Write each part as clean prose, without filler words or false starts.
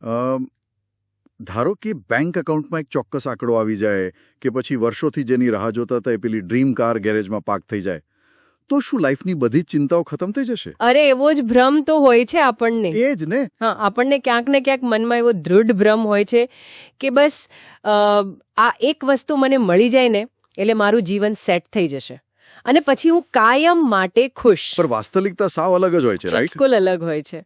અમ, ધારો કે બેંક એકાઉન્ટમાં એક ચોક્કસ આંકડો આવી જાય કે પછી વર્ષોથી જેની રાહ જોતા હતા એ પેલી ડ્રીમ કાર ગેરેજમાં પાર્ક થઈ જાય તો શું લાઈફની બધી જ ચિંતાઓ ખતમ થઈ જશે? અરે એવો જ ભ્રમ તો હોય છે આપણને. એ જ ને. હા, આપણને ક્યાંક ને ક્યાંક મનમાં એવો દૃઢ ભ્રમ હોય છે કે બસ આ એક વસ્તુ મને મળી જાય ને એટલે મારું જીવન સેટ થઈ જશે અને પછી હું કાયમ માટે ખુશ. પર વાસ્તવિકતા સાવ અલગ જ હોય છે, રાઈટ? બિલકુલ અલગ હોય છે.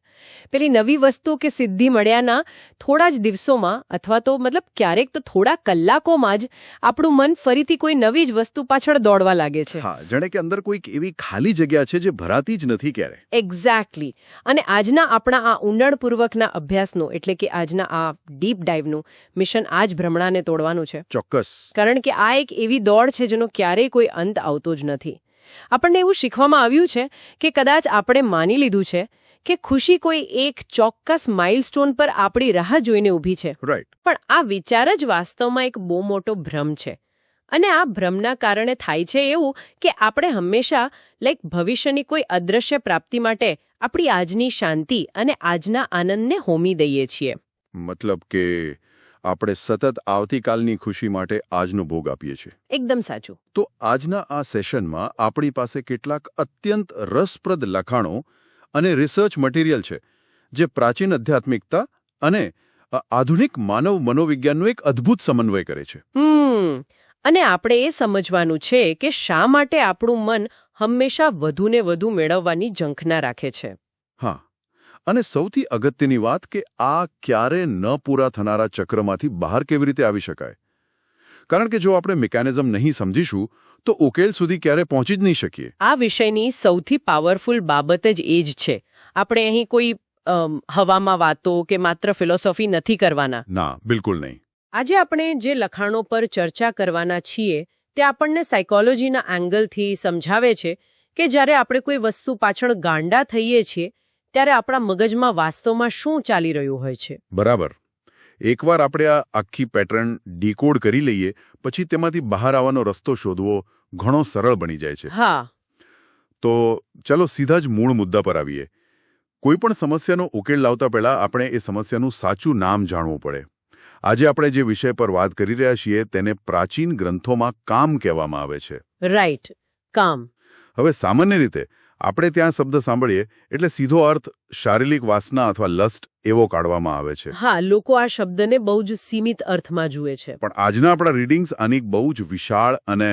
પેલી નવી વસ્તુ કે સિદ્ધિ મળ્યાના થોડા જ દિવસોમાં અથવા તો મતલબ ક્યારેક તો થોડા કલાકોમાં જ આપણું મન ફરીથી કોઈ નવી જ વસ્તુ પાછળ દોડવા લાગે છે. હા, જાણે કે અંદર કોઈક એવી ખાલી જગ્યા છે જે ભરાતી જ નથી ક્યારે. એક્ઝેક્ટલી. અને આજના આપણા આ ઊંડાણપૂર્વકના અભ્યાસનું એટલે કે આજના આ ડીપ ડાઇવનું મિશન આ જ ભ્રમણાને તોડવાનું છે. ચોક્કસ. કારણ કે આ એક એવી દોડ છે જેનો ક્યારેય કોઈ અંત આવતો જ નથી. આપણને એવું શીખવામાં આવ્યું છે કે કદાચ આપણે માની લીધું છે કે ખુશી કોઈ એક ચોક્કસ માઇલસ્ટોન પર આપણી રાહ જોઈને ઊભી છે. રાઈટ. પણ આ વિચાર જ વાસ્તવમાં એક બહુ મોટો ભ્રમ છે. અને આ ભ્રમના કારણે થાય છે એવું કે આપણે હંમેશા ભવિષ્યની કોઈ અદ્રશ્ય પ્રાપ્તિ માટે આપણી આજની શાંતિ અને આજના આનંદને હોમી દઈએ છીએ. મતલબ કે આપણે સતત આવતીકાલની ખુશી માટે આજનો ભોગ આપીએ છીએ. એકદમ સાચું. તો આજના આ સેશનમાં આપણી પાસે કેટલાક અત્યંત રસપ્રદ લખાણો અને રિસર્ચ મટીરિયલ છે જે પ્રાચીન આધ્યાત્મિકતા અને આધુનિક માનવ મનોવિજ્ઞાનનો એક અદ્ભુત સમન્વય કરે છે. અને આપણે એ સમજવાનું છે કે શા માટે આપણું મન હંમેશા વધુને વધુ મેળવવાની ઝંખના રાખે છે. હા, અને સૌથી અગત્યની વાત કે આ ક્યારે ન પૂરા થનારા ચક્રમાંથી બહાર કેવી રીતે આવી શકાય? કારણ કે જો આપણે મિકેનિઝમ નહીં સમજીશું તો ઉકેલ સુધી ક્યારે પહોંચી જ નહીં શકીએ. આ વિષયની સૌથી પાવરફુલ બાબત જ એ જ છે. આપણે અહીં કોઈ હવામાં વાતો કે માત્ર ફિલોસોફી નથી કરવાના. ના, બિલકુલ નહીં. આજે આપણે જે લખાણો પર ચર્ચા કરવાના છીએ તે આપણને સાયકોલોજીના એંગલથી સમજાવે છે કે જ્યારે આપણે કોઈ વસ્તુ પાછળ ગાંડા થઈએ છીએ ત્યારે આપણા મગજમાં વાસ્તવમાં શું ચાલી રહ્યું હોય છે. બરાબર. એકવાર આપણે આ આખી પેટર્ન ડીકોડ કરી લઈએ પછી તેમાંથી બહાર આવવાનો રસ્તો શોધવો ઘણો સરળ બની જાય છે. હા. તો ચલો સીધા જ મૂળ મુદ્દા પર આવીએ. કોઈ પણ સમસ્યાનો ઉકેલ લાવતા પહેલા આપણે એ સમસ્યાનું સાચું નામ જાણવું પડે. આજે આપણે જે વિષય પર વાત કરી રહ્યા છીએ તેને પ્રાચીન ગ્રંથોમાં કામ કહેવામાં આવે છે. રાઈટ, કામ. હવે સામાન્ય રીતે આપણે ત્યાં શબ્દ સાંભળીએ એટલે સીધો અર્થ શારીરિક વાસના અથવા લસ્ટ એવો કાઢવામાં આવે છે. હા, લોકો આ શબ્દને બહુ જ સીમિત અર્થમાં જુએ છે. પણ આજના આપણા રીડિંગ્સ આની બહુ જ વિશાળ અને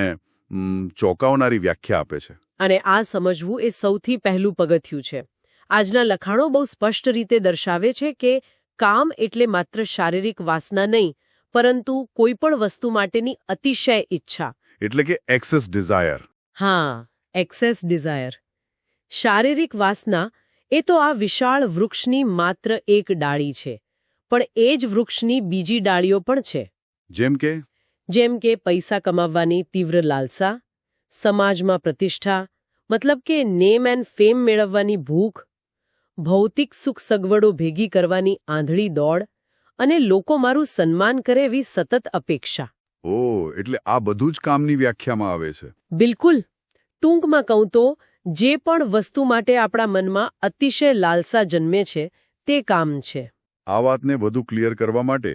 ચોંકાવનારી વ્યાખ્યા આપે છે. અને આ સમજવું એ સૌથી પહેલું પગથિયું છે. આજના લખાણો બહુ સ્પષ્ટ રીતે દર્શાવે છે કે કામ એટલે માત્ર શારીરિક વાસના નહીં પરંતુ કોઈ પણ વસ્તુ માટેની અતિશય ઈચ્છા. એટલે કે એક્સેસ ડિઝાયર. હા, એક્સેસ ડિઝાયર. શારીરિક વાસના એ તો આ વિશાળ વૃક્ષની માત્ર એક ડાળી છે, પણ એ જ વૃક્ષની બીજી ડાળીઓ પણ છે. જેમ કે પૈસા કમાવવાની તીવ્ર લાલસા, સમાજમાં પ્રતિષ્ઠા મતલબ કે નેમ એન્ડ ફેમ મેળવવાની ભૂખ, ભૌતિક સુખ સગવડો ભેગી કરવાની આંધળી દોડ અને લોકો મારું સન્માન કરે એવી સતત અપેક્ષા. ઓહ, એટલે આ બધું જ કામની વ્યાખ્યામાં આવે છે. બિલકુલ. ટૂંકમાં કહું તો જે પણ વસ્તુ માટે આપણા મનમાં અતિશય લાલસા જન્મે છે તે કામ છે. આ વાતને વધુ ક્લિયર કરવા માટે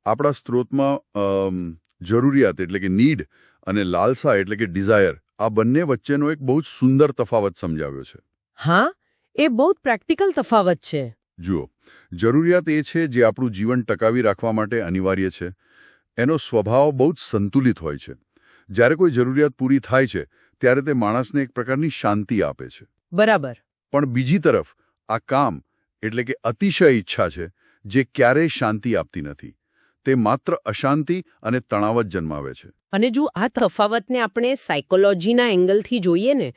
આપણા સ્ત્રોતમાં જરૂરિયાત એટલે કે નીડ અને લાલસા એટલે કે ડિઝાયર આ બંને વચ્ચેનો એક બહુ જ સુંદર તફાવત સમજાવ્યો છે. હા, એ બહુ જ પ્રેક્ટિકલ તફાવત છે. જુઓ, જરૂરિયાત એ છે જે આપણું જીવન ટકાવી રાખવા માટે અનિવાર્ય છે. એનો સ્વભાવ બહુ જ સંતુલિત હોય છે. જ્યારે કોઈ જરૂરિયાત પૂરી થાય છે ત્યારે તે માણસને એક પ્રકારની શાંતિ આપે છે. બરાબર. પણ બીજી તરફ આ કામ એટલે કે અતિશય ઈચ્છા છે જે ક્યારેય શાંતિ આપતી નથી. તે માત્ર અશાંતિ અને તણાવ જ જન્માવે છે. અને જો આ તફાવતને આપણે સાયકોલોજીના એંગલથી જોઈએ ને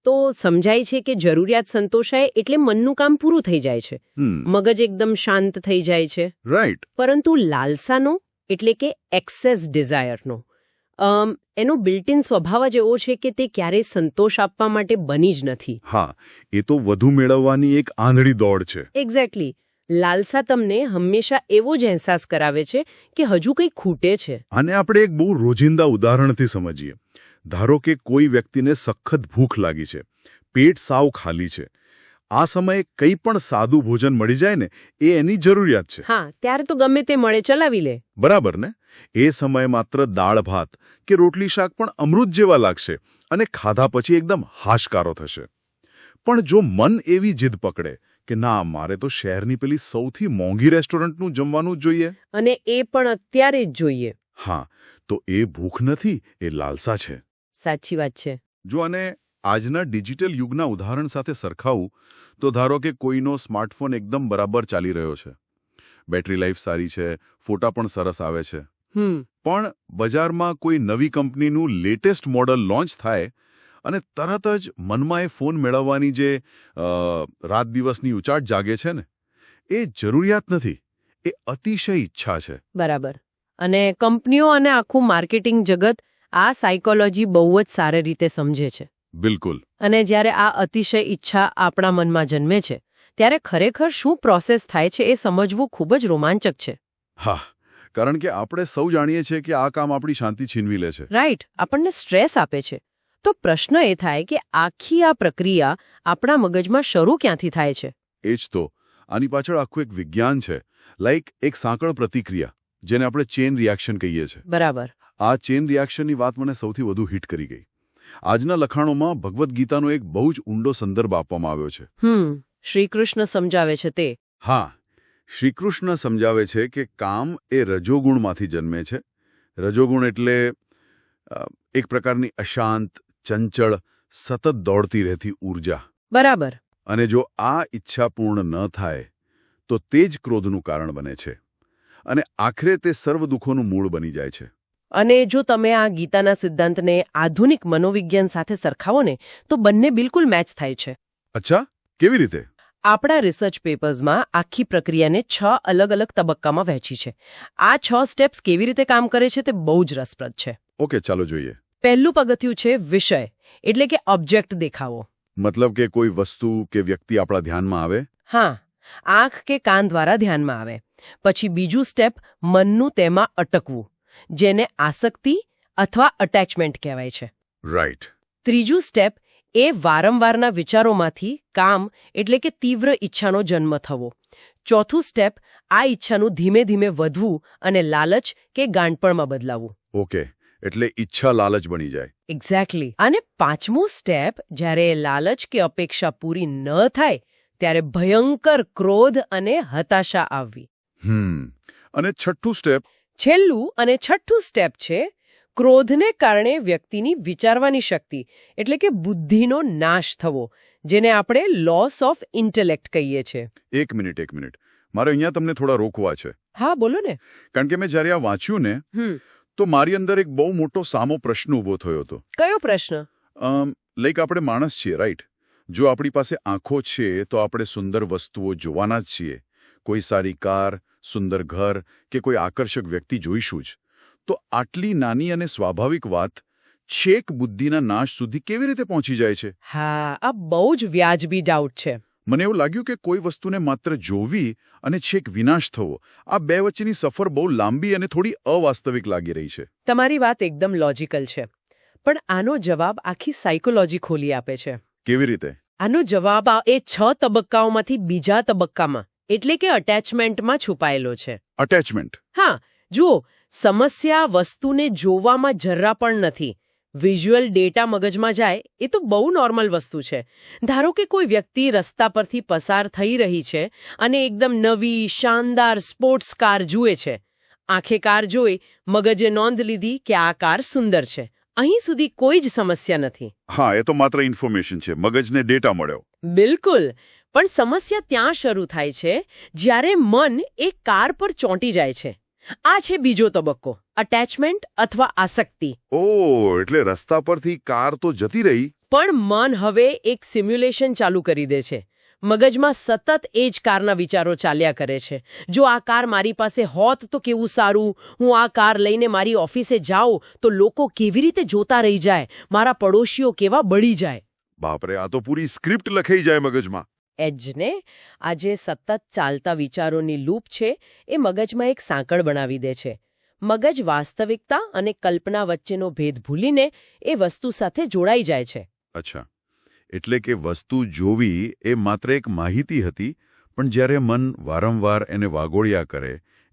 તો સમજાય છે કે જરૂરિયાત સંતોષાય એટલે મનનું કામ પૂરું થઈ જાય છે. મગજ એકદમ શાંત થઈ જાય છે. રાઈટ. પરંતુ લાલસાનો એટલે કે એક્સેસ ડિઝાયરનો એનો બિલ્ટ-ઇન સ્વભાવ જ એવો છે કે તે ક્યારેય સંતોષ આપવા માટે બની જ નથી. હા, એ તો વધુ મેળવવાની એક આંધળી દોડ છે. એક્ઝેક્ટલી. લાલસા તમને હંમેશા એવો જ અહેસાસ કરાવે છે કે હજુ કંઈ ખૂટે છે. અને આપણે એક બહુ રોજિંદા ઉદાહરણથી સમજીએ. ધારો કે કોઈ વ્યક્તિને સખત ભૂખ લાગી છે, પેટ સાવ ખાલી છે. આ સમયે કંઈ પણ સાદું ભોજન મળી જાય ને એ એની જરૂરિયાત છે. હા, ત્યારે તો ગમે તે મળે ચલાવી લે. બરાબર ને? એ સમયે માત્ર દાળ ભાત કે રોટલી શાક પણ અમૃત જેવા લાગશે અને ખાધા પછી એકદમ હાશકારો થશે. પણ જો મન એવી જીદ પકડે કે ના, મારે તો શહેરની પેલી સૌથી મોંઘી રેસ્ટોરન્ટનું જમવાનું જ જોઈએ, અને એ પણ અત્યારે જ જોઈએ. હા, તો એ ભૂખ નથી, એ લાલસા છે. સાચી વાત છે. જો આને આજના ડિજિટલ યુગના ઉદાહરણ સાથે સરખાવું તો ધારો કે કોઈનો સ્માર્ટફોન એકદમ બરાબર ચાલી રહ્યો છે, બેટરી લાઈફ સારી છે, ફોટા પણ સરસ આવે છે, પણ બજારમાં કોઈ નવી કંપનીનું લેટેસ્ટ મોડલ લોન્ચ થાય અને તરત જ મનમાં એ ફોન મેળવવાની જે રાત દિવસની ઉચાટ જાગે છે ને, એ જરૂરિયાત નથી, એ અતિશય ઈચ્છા છે. બરાબર. અને કંપનીઓ અને આખું માર્કેટિંગ જગત આ સાયકોલોજી બહુ જ સારી રીતે સમજે છે. બિલકુલ. અને જ્યારે આ અતિશય ઈચ્છા આપણા મનમાં જન્મે છે ત્યારે ખરેખર શું પ્રોસેસ થાય છે એ સમજવું ખૂબ જ રોમાંચક છે. હા, કારણ કે આપણે સૌ જાણીએ છીએ કે આ કામ આપણી શાંતિ છીનવી લે છે. રાઈટ, આપણને સ્ટ્રેસ આપે છે. તો પ્રશ્ન એ થાય કે આખી આ પ્રક્રિયા આપણા મગજમાં શરૂ ક્યાંથી થાય છે? એ જ તો. આની પાછળ આખું એક વિજ્ઞાન છે, લાઈક એક સાંકળ પ્રતિક્રિયા, જેને આપણે ચેન રિએક્શન કહીએ છીએ. બરાબર. આ ચેન રિએક્શનની વાત મને સૌથી વધુ હિટ કરી ગઈ. આજના લખાણોમાં ભગવદ્ ગીતાનો એક બહુ જ ઊંડો સંદર્ભ આપવામાં આવ્યો છે. શ્રીકૃષ્ણ સમજાવે છે તે. હા, શ્રીકૃષ્ણ સમજાવે છે કે કામ એ રજોગુણમાંથી જન્મે છે. રજોગુણ એટલે એક પ્રકારની અશાંત, ચંચળ, સતત દોડતી રહેતી ઊર્જા. બરાબર. અને જો આ ઈચ્છા પૂર્ણ ન થાય તો તે જ ક્રોધનું કારણ બને છે અને આખરે તે સર્વ દુઃખોનું મૂળ બની જાય છે. અને જો તમે આ ગીતાના સિદ્ધાંતને આધુનિક મનોવિજ્ઞાન સાથે સરખાવો ને તો બંને બિલકુલ મેચ થાય છે. અચ્છા, કેવી રીતે? આપણા રિસર્ચ પેપર્સમાં આખી પ્રક્રિયાને 6 અલગ અલગ તબક્કામાં વહેંચી છે. આ 6 સ્ટેપ્સ કેવી રીતે કામ કરે છે તે બહુ જ રસપ્રદ છે. ઓકે, ચાલો જોઈએ. પહેલું પગથિયું છે વિષય, એટલે કે ઓબ્જેક્ટ દેખાવો. મતલબ કે કોઈ વસ્તુ કે વ્યક્તિ આપણા ધ્યાનમાં આવે? હા, આંખ કે કાન દ્વારા ધ્યાનમાં આવે. પછી બીજું સ્ટેપ મનનું તેમાં અટકવું, જેને આસક્તિ અથવા અટેચમેન્ટ કહેવાય છે. રાઈટ. ત્રીજું સ્ટેપ એ વારંવારના વિચારોમાંથી કામ એટલે કે તીવ્ર ઈચ્છાનો જન્મ થવો. ચોથું સ્ટેપ આ ઈચ્છાનું ધીમે ધીમે વધવું અને લાલચ કે ગાંડપણમાં બદલાવું. ઓકે, એટલે ઈચ્છા લાલચ બની જાય. એક્ઝેક્ટલી. અને પાંચમું સ્ટેપ જ્યારે લાલચ કે અપેક્ષા પૂરી ન થાય ત્યારે ભયંકર ક્રોધ અને હતાશા આવવી. અને છઠ્ઠું સ્ટેપ? છેલ્લું અને છઠ્ઠું સ્ટેપ છે ક્રોધને કારણે વ્યક્તિની વિચારવાની શક્તિ એટલે કે બુદ્ધિનો નાશ થવો, જેને આપણે લોસ ઓફ ઇન્ટેલેક્ટ કહીએ છીએ. એક મિનિટ. મારે અહીંયા તમને થોડા રોકવા છે. હા, બોલો ને. કારણ કે મેં જ્યારે આ વાંચ્યું ને તો મારી અંદર એક બહુ મોટો સામો પ્રશ્ન ઊભો થયો હતો. કયો પ્રશ્ન? લાઈક આપણે માણસ છીએ, રાઈટ? જો આપણી પાસે આંખો છે તો આપણે સુંદર વસ્તુઓ જોવાના જ છીએ. કોઈ સારી કાર, સુંદર ઘર કે કોઈ આકર્ષક વ્યક્તિ જોઈશું જ. તો આટલી નાની અને સ્વાભાવિક વાત છેક બુદ્ધિના નાશ સુધી કેવી રીતે પહોંચી જાય છે? હા, આ બહુ જ વ્યાજબી ડાઉટ છે. મને એવું લાગ્યું કે કોઈ વસ્તુને માત્ર જોવી અને છેક વિનાશ થવો, આ બે વચ્ચેની સફર બહુ લાંબી અને થોડી અવાસ્તવિક લાગી રહી છે. તમારી વાત એકદમ લોજિકલ છે, પણ આનો જવાબ આખી સાયકોલોજી ખોલી આપે છે. કેવી રીતે? આનો જવાબ એ 6 તબક્કાઓમાંથી બીજા તબક્કામાં એટલે કે અટેચમેન્ટમાં છુપાયેલો છે. અટેચમેન્ટ? હા, જુઓ, સમસ્યા વસ્તુને જોવામાં જરા પણ નથી. વિઝ્યુઅલ ડેટા મગજમાં જાય એ તો બહુ નોર્મલ વસ્તુ છે. ધારો કે કોઈ વ્યક્તિ રસ્તા પરથી પસાર થઈ રહી છે અને એકદમ નવી શાનદાર સ્પોર્ટ્સ કાર જુએ છે. આંખે કાર જોઈ મગજે નોંધ લીધી કે આ કાર સુંદર છે. અહીં સુધી કોઈ જ સમસ્યા નથી. હા, એ તો માત્ર ઇન્ફોર્મેશન છે, મગજને ડેટા મળ્યો. બિલકુલ. પણ સમસ્યા ત્યાં શરૂ થાય છે જ્યારે મન એ કાર પર ચોંટી જાય છે. આ છે બીજો તબક્કો, અટેચમેન્ટ અથવા આસક્તિ. ઓહ, એટલે રસ્તા પરથી કાર તો જતી રહી, પણ મન હવે એક સિમ્યુલેશન ચાલુ કરી દે છે. મગજમાં સતત એ જ કારના વિચારો ચાલ્યા કરે છે. જો આ કાર મારી પાસે હોત તો કેવું સારું, હું આ કાર લઈને મારી ઓફિસે જાઉં તો લોકો કેવી રીતે જોતા રહી જાય, મારા પડોશીઓ કેવા બળી જાય. બાપરે, આ તો પૂરી સ્ક્રિપ્ટ લખાઈ જાય મગજમાં. એજને આ જે સતત ચાલતા વિચારોની લૂપ છે એ મગજમાં એક સાંકળ બનાવી દે છે. મગજ વાસ્તવિકતા અને કલ્પના વચ્ચેનો ભેદ ભૂલીને એ વસ્તુ સાથે જોડાઈ જાય છે. અચ્છા, એટલે કે વસ્તુ જોવી એ માત્ર એક માહિતી હતી, પણ જ્યારે મન વારંવાર એને વાગોળ્યા કરે,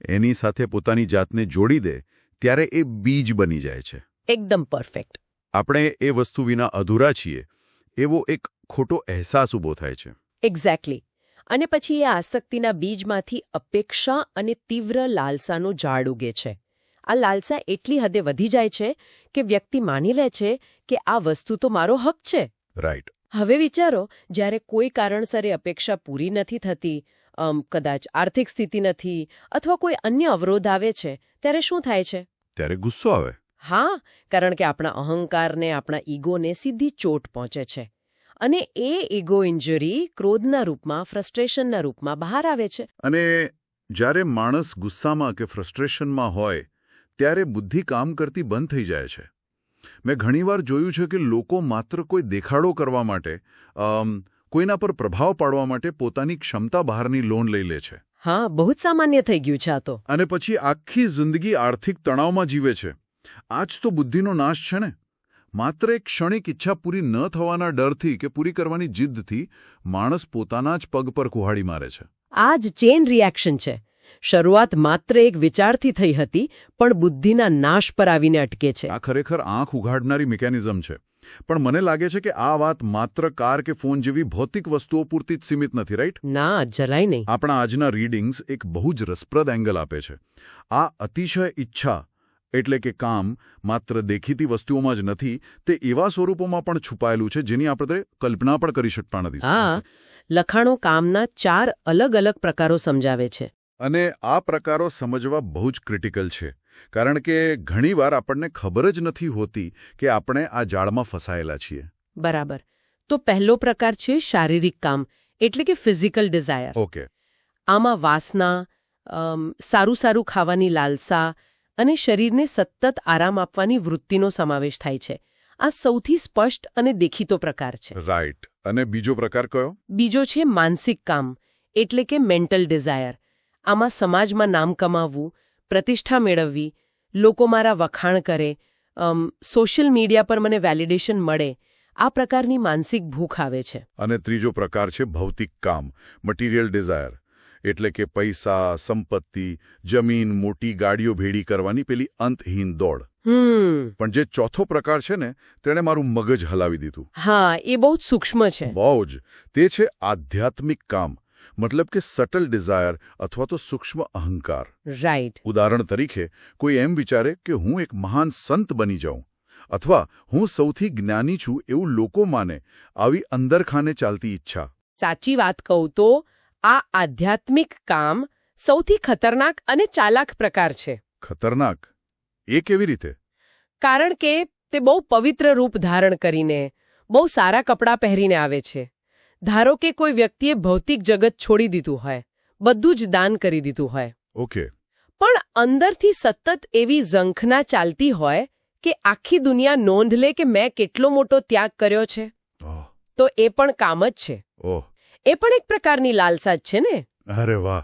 એની સાથે પોતાની જાતને જોડી દે, ત્યારે એ બીજ બની જાય છે. એકદમ પરફેક્ટ. આપણે એ વસ્તુ વિના અધૂરા છીએ એવો એક ખોટો અહેસાસ ઊભો થાય છે. એક્ઝેક્ટલી. અને પછી એ આસક્તિના બીજમાંથી અપેક્ષા અને તીવ્ર લાલસાનું ઝાડ ઉગે છે. આ લાલસા એટલી હદે વધી જાય છે કે વ્યક્તિ માની લે છે કે આ વસ્તુ તો મારો હક છે. રાઈટ. હવે વિચારો, જ્યારે કોઈ કારણસર એ અપેક્ષા પૂરી નથી થતી, કદાચ આર્થિક સ્થિતિ નથી અથવા કોઈ અન્ય અવરોધ આવે છે, ત્યારે શું થાય છે? ત્યારે ગુસ્સો આવે. હા, કારણ કે આપણા અહંકારને, આપણા ઈગોને સીધી ચોટ પહોંચે છે. અને એ ઈગો ઇન્જરી ક્રોધના રૂપમાં, ફ્રસ્ટ્રેશનના રૂપમાં બહાર આવે છે. અને જ્યારે માણસ ગુસ્સામાં કે ફ્રસ્ટ્રેશનમાં હોય ત્યારે બુદ્ધિ કામ કરતી બંધ થઈ જાય છે. મેં ઘણીવાર જોયું છે કે લોકો માત્ર કોઈ દેખાડો કરવા માટે, કોઈના પર પ્રભાવ પાડવા માટે પોતાની ક્ષમતા બહારની લોન લઈ લે છે. હા, બહુ જ સામાન્ય થઈ ગયું છે આ તો. અને પછી આખી જિંદગી આર્થિક તણાવમાં જીવે છે. આ જ તો બુદ્ધિનો નાશ છે ને. માત્ર એક ક્ષણિક ઈચ્છા પૂરી ન થવાના ડરથી કે પૂરી કરવાની જિદ્દથી માણસ પોતાના જ પગ પર કુહાડી મારે છે. આ જ ચેન રિએક્શન છે. શરૂઆત માત્ર એક વિચારથી થઈ હતી, પણ બુદ્ધિના નાશ પર આવીને અટકે છે. આ ખરેખર આંખ ઉઘાડનારી મિકેનિઝમ છે. પણ મને લાગે છે કે આ વાત માત્ર કાર કે ફોન જેવી ભૌતિક વસ્તુઓ પૂરતી જ સીમિત નથી, રાઈટ? ના, જરાય નહીં. આપણા આજના રીડિંગ્સ એક બહુ જ રસપ્રદ એંગલ આપે છે. આ અતિશય ઈચ્છા એટલે કે કામ માત્ર દેખીતી વસ્તુઓમાં જ નથી, તે એવા સ્વરૂપોમાં પણ છુપાયેલું છે જેની આપણે કલ્પના પણ કરી શકતા નથી. હા, લખાણો કામના 4 અલગ અલગ પ્રકારો સમજાવે છે. અને આ પ્રકારો સમજવા બહુ જ ક્રિટિકલ છે, કારણ કે ઘણીવાર આપણને ખબર જ નથી હોતી કે આપણે આ જાળમાં ફસાયેલા છીએ. બરાબર. તો પહેલો પ્રકાર છે શારીરિક કામ, એટલે કે ફિઝિકલ ડિઝાયર. ઓકે. આમાં વાસના, સારું ખાવાની લાલસા અને શરીરને સતત આરામ આપવાની વૃત્તિનો સમાવેશ થાય છે. આ સૌથી સ્પષ્ટ અને દેખીતો પ્રકાર છે. રાઈટ. અને બીજો પ્રકાર કયો? બીજો છે માનસિક કામ, એટલે કે મેન્ટલ ડિઝાયર. આમાં સમાજમાં નામ કમાવવું, પ્રતિષ્ઠા મેળવવી, લોકો મારા વખાણ કરે, સોશિયલ મીડિયા પર મને વેલિડેશન મળે, આ પ્રકારની માનસિક ભૂખ આવે છે. અને ત્રીજો પ્રકાર છે ભૌતિક કામ, મટીરિયલ ડિઝાયર, એટલે કે પૈસા, સંપત્તિ, જમીન, મોટી ગાડીઓ ભેડી કરવાની પેલી અંતહીન દોડ. પણ જે ચોથો પ્રકાર છે ને, તેણે મારું મગજ હલાવી દીધું. હા, એ બહુ જ સૂક્ષ્મ છે. બહુ જ. તે છે આધ્યાત્મિક કામ, મતલબ કે સટલ ડિઝાયર અથવા તો સૂક્ષ્મ અહંકાર. રાઈટ. ઉદાહરણ તરીકે કોઈ એમ વિચારે કે હું એક મહાન સંત બની જાઉં, અથવા હું સૌથી જ્ઞાની છું એવું લોકો માને, આવી અંદરખાને ચાલતી ઈચ્છા. સાચી વાત કહું તો આ આધ્યાત્મિક કામ સૌથી ખતરનાક અને ચાલાક પ્રકાર છે. ખતરનાક? એ કેવી રીતે? કારણ કે તે બહુ પવિત્ર રૂપ ધારણ કરીને, બહુ સારા કપડાં પહેરીને આવે છે. ધારો કે કોઈ વ્યક્તિએ ભૌતિક જગત છોડી દીધું હોય, બધું જ દાન કરી દીધું હોય. ઓકે. પણ અંદરથી સતત એવી ઝંખના ચાલતી હોય કે આખી દુનિયા નોંધ લે કે મેં કેટલો મોટો ત્યાગ કર્યો છે. તો એ પણ કામ જ છે. એ પણ એક પ્રકારની લાલસા જ છે ને. અરે વાહ!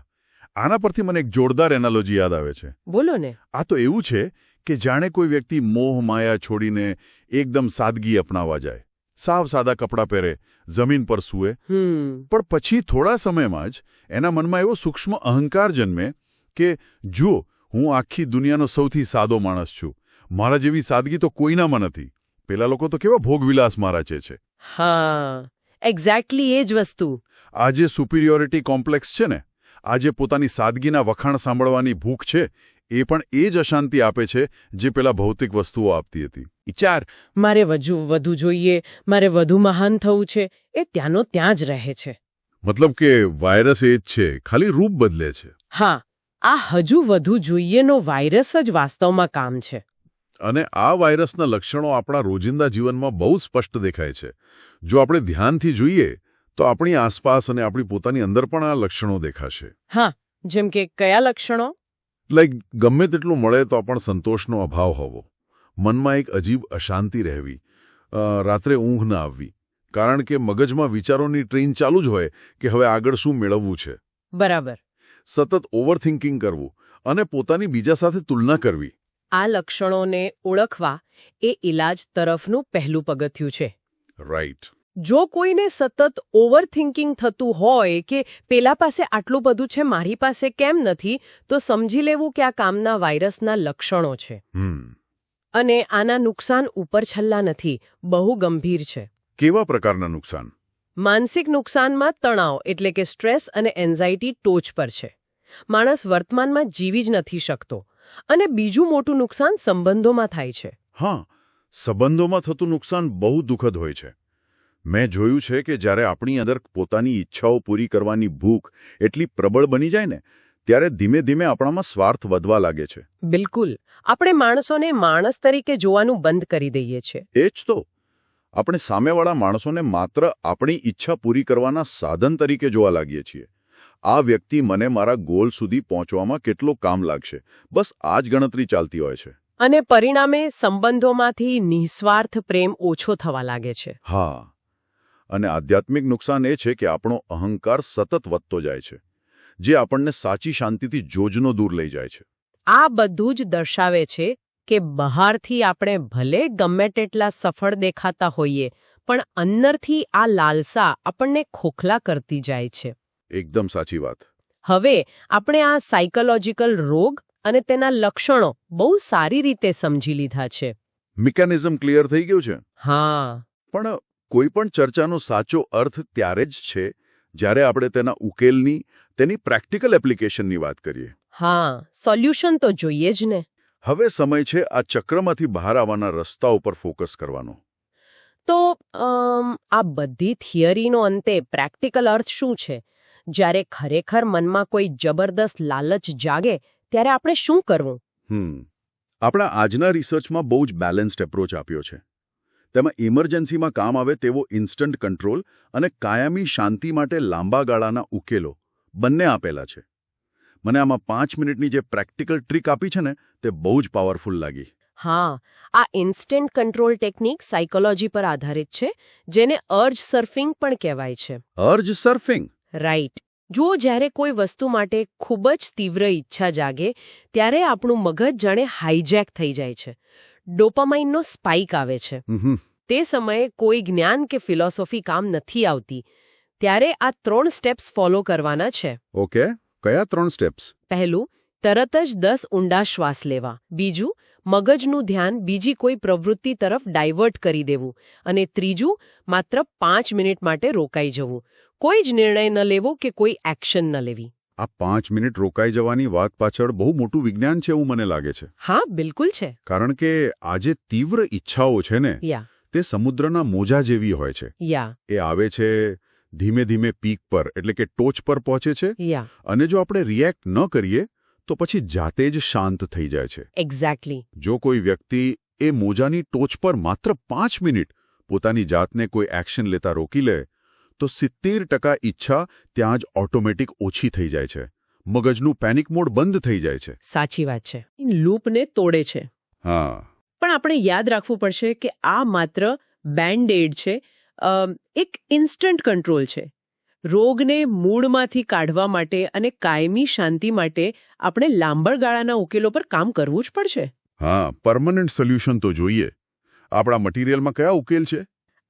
આના પરથી મને એક જોરદાર એનાલોજી યાદ આવે છે. બોલો ને. આ તો એવું છે કે જાણે કોઈ વ્યક્તિ મોહ માયા છોડીને એકદમ સાદગી અપનાવવા જાય, સાવ સાદા કપડાં પહેરે, જમીન પર સૂવે, પણ પછી થોડા સમયમાં જ એના મનમાં એવો સૂક્ષ્મ અહંકાર જન્મે કે જો હું આખી દુનિયાનો સૌથી સાદો માણસ છું, મારા જેવી સાદગી તો કોઈનામાં નથી. પેલા લોકો તો કેવા ભોગવિલાસમાં રાચે છે. હા, એક્ઝેક્ટલી એ જ વસ્તુ. આ જે સુપિરિયોરિટી કોમ્પ્લેક્સ છે ને, આ જે પોતાની સાદગીના વખાણ સાંભળવાની ભૂખ છે, એ પણ એ જ અશાંતિ આપે છે જે પેલા ભૌતિક વસ્તુઓ આપતી હતી. વિચાર, મારે વધુ જોઈએ, મારે વધુ મહાન થવું છે, એ ત્યાંનો ત્યાં જ રહે છે. મતલબ કે વાયરસ એ જ છે, ખાલી રૂપ બદલે છે. હા, આ હજુ વધુ જોઈએનો વાયરસ જ વાસ્તવમાં કામ છે. અને આ વાયરસના લક્ષણો આપણા રોજિંદા જીવનમાં બહુ સ્પષ્ટ દેખાય છે. જો આપણે ધ્યાનથી જોઈએ તો આપણી આસપાસ અને આપણી પોતાની અંદર પણ આ લક્ષણો દેખાશે. હા, જેમ કે કયા લક્ષણો? લાઈક ગમે તેટલું મળે તો પણ સંતોષનો અભાવ હોવો, મનમાં એક અજીબ અશાંતિ રહેવી, રાત્રે ઊંઘ ન આવવી, કારણ કે મગજમાં વિચારોની ટ્રેન ચાલુ જ હોય કે હવે આગળ શું મેળવવું છે. બરાબર. સતત ઓવરથિંકિંગ કરવું અને પોતાની બીજા સાથે તુલના કરવી. આ લક્ષણોને ઓળખવા એ ઇલાજ તરફનું પહેલું પગથિયું છે. રાઈટ. જો કોઈને સતત ઓવરથિંકિંગ થતું હોય કે પેલા પાસે આટલું બધું છે મારી પાસે કેમ નથી, તો સમજી લેવું કે આ કામના વાયરસના લક્ષણો છે. અને આના નુકસાન ઉપરછલ્લા નથી, બહુ ગંભીર છે. કેવા પ્રકારના નુકસાન? માનસિક નુકસાનમાં તણાવ એટલે કે સ્ટ્રેસ અને એન્ઝાયટી ટોચ પર છે. માણસ વર્તમાનમાં જીવી જ નથી શકતો. અને બીજું મોટું નુકસાન સંબંધોમાં થાય છે. હા, સંબંધોમાં થતું નુકસાન બહુ દુઃખદ હોય છે. મેં જોયું છે કે જ્યારે આપણી અંદર પોતાની ઈચ્છાઓ પૂરી કરવાની ભૂખ એટલી પ્રબળ બની જાય ને, ત્યારે ધીમે ધીમે આપણામાં સ્વાર્થ વધવા લાગે છે. બિલકુલ. આપણે માણસોને માણસ તરીકે જોવાનું બંધ કરી દઈએ છીએ. એ જ તો. આપણે સામેવાળા માણસોને માત્ર આપણી ઈચ્છા પૂરી કરવાના સાધન તરીકે જોવા લાગીએ છીએ. આ વ્યક્તિ મને મારા ગોલ સુધી પહોંચવામાં કેટલો કામ લાગશે, બસ આ જ ગણતરી ચાલતી હોય છે. અને પરિણામે સંબંધોમાંથી નિસ્વાર્થ પ્રેમ ઓછો થવા લાગે છે. હા, અને આધ્યાત્મિક નુકસાન એ છે કે આપણો અહંકાર સતત વધતો જાય છે, જે આપણને સાચી શાંતિથી જોજનો દૂર લઈ જાય છે. આ બધું જ દર્શાવે છે કે બહારથી આપણે ભલે ગમે તેટલા સફળ દેખાતા હોઈએ, પણ અંદરથી આ લાલસા આપણને ખોખલા કરતી જાય છે. એકદમ સાચી વાત. હવે આપણે આ સાયકોલોજીકલ રોગ અને તેના લક્ષણો બહુ સારી રીતે સમજી લીધા છે. મિકેનિઝમ ક્લિયર થઈ ગયું છે. હા. પણ કોઈ પણ ચર્ચાનો સાચો અર્થ ત્યારે જ છે જ્યારે આપણે તેના ઉકેલની, તેની પ્રેક્ટિકલ એપ્લિકેશનની વાત કરીએ. હા, સોલ્યુશન તો જોઈએ જ ને. હવે સમય છે આ ચક્રમાંથી બહાર આવવાના રસ્તા ઉપર ફોકસ કરવાનો. તો આ બધી થિયરીનો અંતે પ્રેક્ટિકલ અર્થ શું છે? જ્યારે ખરેખર મનમાં કોઈ જબરદસ્ત લાલચ જાગે ત્યારે આપણે શું કરવું? આપણા આજના રિસર્ચમાં બહુ જ બેલેન્સ્ડ એપ્રોચ આપ્યો છે. તેમાં ઇમરજન્સીમાં કામ આવે તેવો ઇન્સ્ટન્ટ કંટ્રોલ અને કાયમી શાંતિ માટે લાંબા ગાળાના ઉકેલો બંને આપેલા છે. મને આમાં 5 મિનિટની જે પ્રેક્ટિકલ ટ્રીક આપી છે ને, તે બહુ જ પાવરફુલ લાગી. હા, આ ઇન્સ્ટન્ટ કંટ્રોલ ટેકનિક સાયકોલોજી પર આધારિત છે, જેને અર્જ સર્ફિંગ પણ કહેવાય છે. Urge surfing? રાઈટ. જો જ્યારે કોઈ વસ્તુ માટે ખૂબ જ તીવ્ર ઈચ્છા જાગે, ત્યારે આપણું મગજ જાણે હાઈજેક થઈ જાય છે. ડોપામાઇનનો સ્પાઇક આવે છે. તે સમયે કોઈ જ્ઞાન કે ફિલોસોફી કામ નથી આવતી. ત્યારે આ 3 સ્ટેપ્સ ફોલો કરવાના છે. ઓકે, કયા 3 સ્ટેપ્સ? પહેલું, તરત જ 10 ઊંડા શ્વાસ લેવા. બીજું, મગજનું ધ્યાન બીજી કોઈ પ્રવૃત્તિ તરફ ડાયવર્ટ કરી દેવું. અને ત્રીજું, માત્ર 5 મિનિટ માટે રોકાઈ જવું. કોઈ જ નિર્ણય ન લેવો કે કોઈ એક્શન ન લેવી. આ 5 મિનિટ રોકાઈ જવાની વાત પાછળ બહુ મોટું વિજ્ઞાન છે એવું મને લાગે છે. હા, બિલકુલ છે. કારણ કે આ જે તીવ્ર ઈચ્છાઓ છે ને, તે સમુદ્રના મોજા જેવી હોય છે. એ આવે છે, ધીમે ધીમે પીક પર એટલે કે ટોચ પર પહોંચે છે, અને જો આપણે રિએક્ટ ન કરીએ તો પછી જાતે જ શાંત થઈ જાય છે. એક્ઝેક્ટલી. જો કોઈ વ્યક્તિ એ મોજાની ટોચ પર માત્ર 5 મિનિટ પોતાની જાતને કોઈ એક્શન લેતા રોકી લે, તો 70% ઈચ્છા ત્યાં જ ઓટોમેટિક ઓછી થઈ જાય છે. મગજનું પેનિક મોડ બંધ થઈ જાય છે. સાચી વાત છે. લૂપને તોડે છે. હા. પણ આપણે યાદ રાખવું પડશે કે આ માત્ર બેન્ડ એડ છે, એક ઇન્સ્ટન્ટ કંટ્રોલ છે. રોગને મૂળમાંથી કાઢવા માટે અને કાયમી શાંતિ માટે આપણે લાંબા ગાળાના ઉકેલો પર કામ કરવું જ પડશે. હા, પરમનન્ટ સોલ્યુશન તો જોઈએ. આપણા મટીરિયલમાં કયા ઉકેલ છે?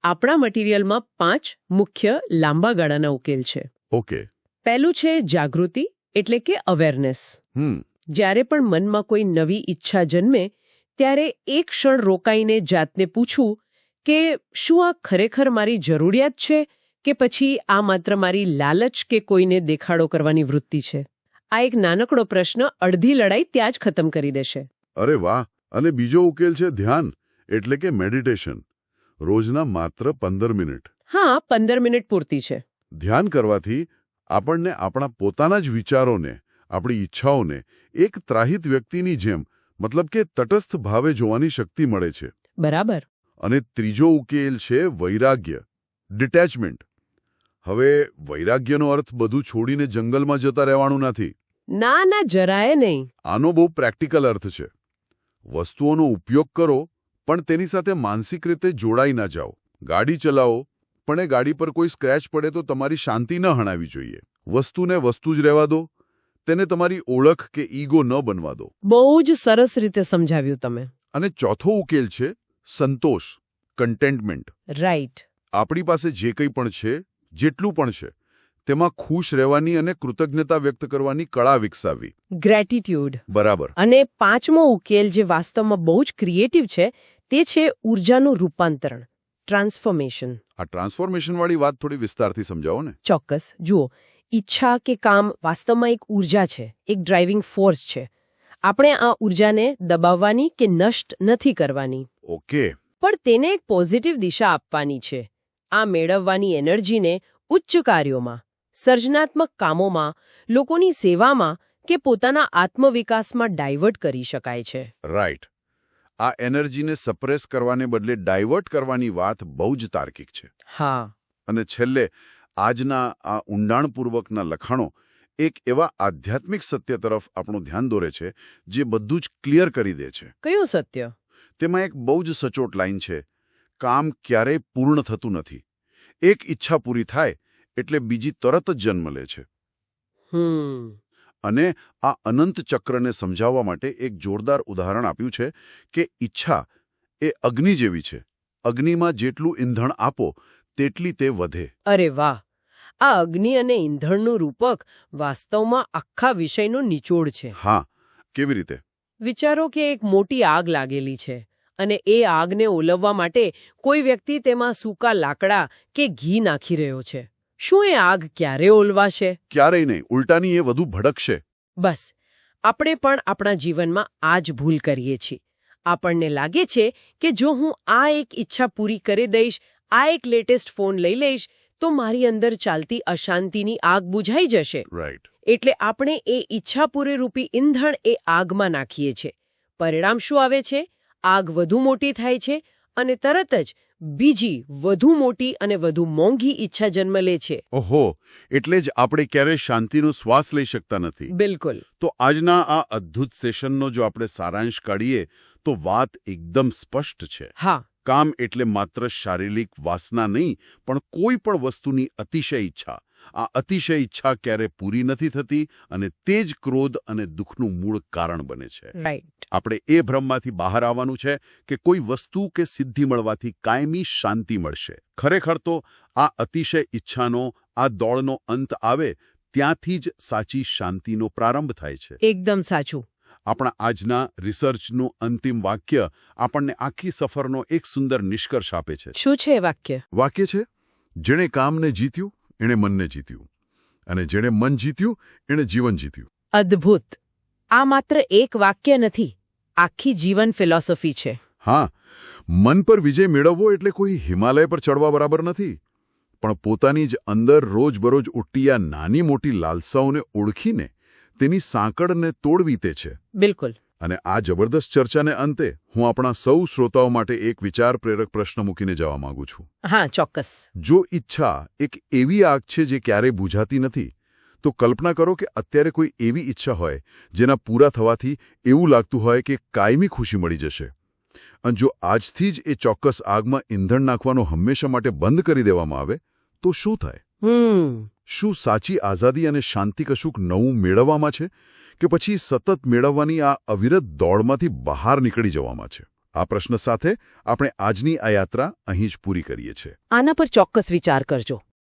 આપણા મટીરિયલમાં 5 મુખ્ય લાંબા ગાળાના ઉકેલ છે. ઓકે. પહેલું છે જાગૃતિ એટલે કે અવેરનેસ. જ્યારે પણ મનમાં કોઈ નવી ઈચ્છા જન્મે, ત્યારે એક ક્ષણ રોકાઈને જાતને પૂછવું કે શું આ ખરેખર મારી જરૂરિયાત છે કે પછી આ માત્ર મારી લાલચ કે કોઈને દેખાડો કરવાની વૃત્તિ છે. આ એક નાનકડો પ્રશ્ન અડધી લડાઈ ત્યાં જ ખતમ કરી દેશે. અરે વાહ. અને બીજો ઉકેલ છે ધ્યાન એટલે કે મેડિટેશન. રોજના માત્ર 15 મિનિટ. હા, 15 મિનિટ પૂરતી છે. ધ્યાન કરવાથી આપણને આપણા પોતાના જ વિચારોને, આપણી ઈચ્છાઓને એક ત્રાહિત વ્યક્તિની જેમ, મતલબ કે તટસ્થ ભાવે જોવાની શક્તિ મળે છે. બરાબર. અને ત્રીજો ઉકેલ છે વૈરાગ્ય, ડિટેચમેન્ટ. હવે વૈરાગ્યનો અર્થ બધું છોડીને જંગલમાં જતા રહેવાનું નથી. ના, જરાય નહીં. આનો બહુ પ્રેક્ટિકલ અર્થ છે. વસ્તુઓનો ઉપયોગ કરો, પણ તેની સાથે માનસિક રીતે જોડાઈ ના જાઓ. ગાડી ચલાવો, પણ એ ગાડી પર કોઈ સ્ક્રેચ પડે તો તમારી શાંતિ ન હણાવી જોઈએ. વસ્તુને વસ્તુ જ રહેવા દો, તેને તમારી ઓળખ કે ઈગો ન બનવા દો. બહુ જ સરસ રીતે સમજાવ્યું તમે. અને ચોથો ઉકેલ છે સંતોષ, કન્ટેન્ટમેન્ટ. રાઈટ. આપણી પાસે જે કંઈ પણ છે, જેટલું પણ છે, તેમાં ખુશ રહેવાની અને કૃતજ્ઞતા વ્યક્ત કરવાની કળા વિકસાવવી. ગ્રેટિટ્યુડ. બરાબર. અને પાંચમો ઉકેલ જે વાસ્તવમાં બહુ જ ક્રિએટિવ છે તે છે ઉર્જાનું રૂપાંતરણ, ટ્રાન્સફોર્મેશન. આ ટ્રાન્સફોર્મેશનવાળી વાત થોડી વિસ્તારથી સમજાવો ને. ચોક્કસ. જુઓ, ઈચ્છા કે કામ વાસ્તવમાં એક ઉર્જા છે, એક ડ્રાઇવિંગ ફોર્સ છે. આપણે આ ઉર્જાને દબાવવાની કે નષ્ટ નથી કરવાની. ઓકે. પણ તેને એક પોઝિટિવ દિશા આપવાની છે. આ મેળવવાની એનર્જીને ઉચ્ચ કાર્યોમાં, સર્જનાત્મક કામોમાં, લોકોની સેવામાં કે પોતાના આત્મવિકાસમાં ડાયવર્ટ કરી શકાય છે. રાઈટ. આ એનર્જીને સપ્રેસ કરવાને બદલે ડાયવર્ટ કરવાની વાત બહુ જ તાર્કિક છે. હા. અને છેલ્લે આજના આ ઊંડાણપૂર્વકના લખાણો એક એવા આધ્યાત્મિક સત્ય તરફ આપણું ધ્યાન દોરે છે જે બધું જ ક્લિયર કરી દે છે. કયું સત્ય? તેમાં એક બહુ જ સચોટ લાઈન છે, કામ ક્યારેય પૂર્ણ થતું નથી. એક ઈચ્છા પૂરી થાય એટલે બીજી તરત જ જન્મ લે છે. અને આ અનંત ચક્રને સમજાવવા માટે એક જોરદાર ઉદાહરણ આપ્યું છે કે ઈચ્છા એ અગ્નિ જેવી છે. અગ્નિમાં જેટલું ઈંધણ આપો તેટલી તે વધે. અરે વાહ! આ અગ્નિ અને ઈંધણનું રૂપક વાસ્તવમાં આખા વિષયનો નિચોડ છે. હા. કેવી રીતે? વિચારો કે એક મોટી આગ લાગેલી છે અને એ આગને ઓલવવા માટે કોઈ વ્યક્તિ તેમાં સૂકા લાકડા કે ઘી નાખી રહ્યો છે. શું એ આગ ક્યારે ઓલવાશે? ક્યારેય નહીં. ઉલટાની એ વધુ ભડકશે. બસ, આપણે પણ આપણા જીવનમાં આ જ ભૂલ કરીએ છીએ. આપણને લાગે છે કે જો હું આ એક ઈચ્છા પૂરી કરી દઈશ, આ એક લેટેસ્ટ ફોન લઈ લઈશ, તો મારી અંદર ચાલતી અશાંતિની આગ બુઝાઈ જશે. રાઈટ. એટલે આપણે એ ઈચ્છા પૂરેરૂપી ઈંધણ એ આગમાં નાખીએ છીએ. પરિણામ શું આવે છે? આગ વધુ મોટી થાય છે અને તરત જ બીજી વધુ મોટી અને વધુ મોંઘી ઈચ્છા જન્મ લે છે. ઓહો, એટલે જ આપણે ક્યારેય શાંતિનો શ્વાસ લઈ શકતા નથી. બિલકુલ. તો આજના આ અદ્ભુત સેશનનો જો આપણે સારાંશ કાઢીએ તો વાત એકદમ સ્પષ્ટ છે. હા. કામ એટલે માત્ર શારીરિક વાસના નહીં, પણ કોઈ પણ વસ્તુની અતિશય ઈચ્છા. આ અતિશય ઈચ્છા ક્યારે પૂરી નથી થતી અને તે જ ક્રોધ અને દુઃખનું મૂળ કારણ બને છે. રાઈટ. આપણે એ ભ્રમમાંથી બહાર આવવાનું છે કે કોઈ વસ્તુ કે સિદ્ધિ મળવાથી કાયમી શાંતિ મળશે. ખરેખર તો આ અતિશય ઈચ્છાનો, આ દોડનો અંત આવે ત્યાંથી જ સાચી શાંતિનો પ્રારંભ થાય છે. એકદમ સાચું. આપણા આજના રિસર્ચનું અંતિમ વાક્ય આપણને આખી સફરનો એક સુંદર નિષ્કર્ષ આપે છે. શું છે એ વાક્ય? વાક્ય છે, જેણે કામને જીત્યું એણે મનને જીત્યું, અને જેણે મન જીત્યું એણે જીવન જીત્યું. અદ્ભુત. આ માત્ર એક વાક્ય નથી, આખી જીવન ફિલોસોફી છે. હા, મન પર વિજય મેળવવો એટલે કોઈ હિમાલય પર ચડવા બરાબર નથી, પણ પોતાની જ અંદર રોજબરોજ ઉઠતી આ નાની મોટી લાલસાઓને ઓળખીને તેની સાંકળને તોડવી તે છે. બિલકુલ. અને આ જબરદસ્ત ચર્ચાને અંતે હું આપણા સૌ શ્રોતાઓ માટે એક વિચાર પ્રેરક પ્રશ્ન મૂકીને જવા માંગુ છું. હા, ચોક્કસ. જો ઈચ્છા એક એવી આગ છે જે ક્યારેય બુઝાતી નથી, તો કલ્પના કરો કે અત્યારે કોઈ એવી ઈચ્છા હોય જેના પૂરા થવાથી એવું લાગતું હોય કે કાયમી ખુશી મળી જશે. અને જો આજથી જ એ ચોક્કસ આગમાં ઈંધણ નાખવાનો હંમેશા માટે બંધ કરી દેવામાં આવે તો શું થાય? શું સાચી આઝાદી અને શાંતિ કશુંક નવું મેળવવામાં છે કે પછી સતત મેળવવાની આ અવિરત દોડમાંથી બહાર નીકળી જવામાં છે? આ પ્રશ્ન સાથે આપણે આજની આ યાત્રા અહીં જ પૂરી કરીએ છીએ. આના પર ચોક્કસ વિચાર કરજો.